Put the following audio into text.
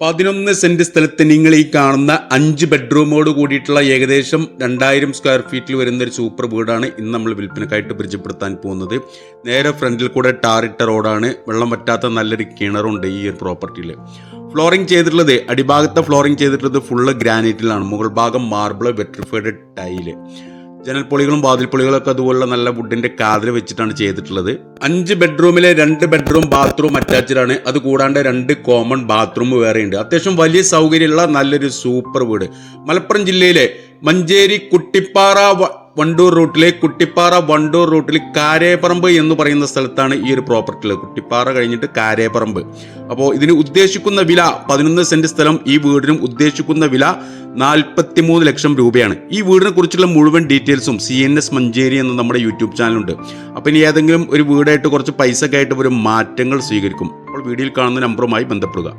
11 saint സ്ഥലത്ത് നിങ്ങൾ ഈ കാണുന്ന 5 ബെഡ്റൂമോട് കൂടിയിട്ടുള്ള ഏകദേശം 2000 സ്ക്വയർ ഫീറ്റിൽ വരുന്ന ഒരു സൂപ്പർ വീടാണ് ഇന്ന് നമ്മൾ വിൽപ്പനക്കായിട്ട് പരിചയപ്പെടുത്താൻ പോകുന്നത്. നേരെ ഫ്രണ്ടിൽ കൂടെ ടാറിട്ട റോഡാണ്. വെള്ളം പറ്റാത്ത നല്ലൊരു കിണറുണ്ട് ഈ ഒരു പ്രോപ്പർട്ടിയിൽ. ഫ്ലോറിംഗ് ചെയ്തിട്ടുള്ളത്, അടിഭാഗത്തെ ഫ്ലോറിംഗ് ചെയ്തിട്ടുള്ളത് ഫുള്ള് ഗ്രാനൈറ്റിലാണ്. മുകൾ ഭാഗം മാർബിൾ, വെട്രിഫൈഡ് ടൈല്. ജനൽപ്പൊളികളും വാതിൽപ്പൊളികളൊക്കെ അതുപോലുള്ള നല്ല വുഡിന്റെ കാതിൽ വെച്ചിട്ടാണ് ചെയ്തിട്ടുള്ളത്. 5 ബെഡ്റൂമിലെ 2 ബെഡ്റൂം ബാത്റൂം അറ്റാച്ച്ഡ് ആണ്. അത് കൂടാണ്ട് 2 കോമൺ ബാത്റൂം വേറെ ഉണ്ട്. അത്യാവശ്യം വലിയ സൗകര്യമുള്ള നല്ലൊരു സൂപ്പർ വീട്. മലപ്പുറം ജില്ലയിലെ മഞ്ചേരി കുട്ടിപ്പാറ വണ്ടൂർ റൂട്ടിൽ കാരേപ്പറമ്പ് എന്ന് പറയുന്ന സ്ഥലത്താണ് ഈ ഒരു പ്രോപ്പർട്ടി. കുട്ടിപ്പാറ കഴിഞ്ഞിട്ട് കാരേപ്പറമ്പ്. അപ്പോൾ ഇതിന് ഉദ്ദേശിക്കുന്ന വില 11 സെന്റ് സ്ഥലം. ഈ വീടിനും ഉദ്ദേശിക്കുന്ന വില 43 ലക്ഷം രൂപയാണ്. ഈ വീടിനെ കുറിച്ചുള്ള മുഴുവൻ ഡീറ്റെയിൽസും CNS മഞ്ചേരി എന്ന നമ്മുടെ യൂട്യൂബ് ചാനലുണ്ട്. അപ്പം ഇനി ഏതെങ്കിലും ഒരു വീടായിട്ട് കുറച്ച് പൈസ ഒക്കെ ആയിട്ട് ഒരു മാറ്റങ്ങൾ സ്വീകരിക്കും. അപ്പോൾ വീഡിയോയിൽ കാണുന്ന നമ്പറുമായി ബന്ധപ്പെടുക.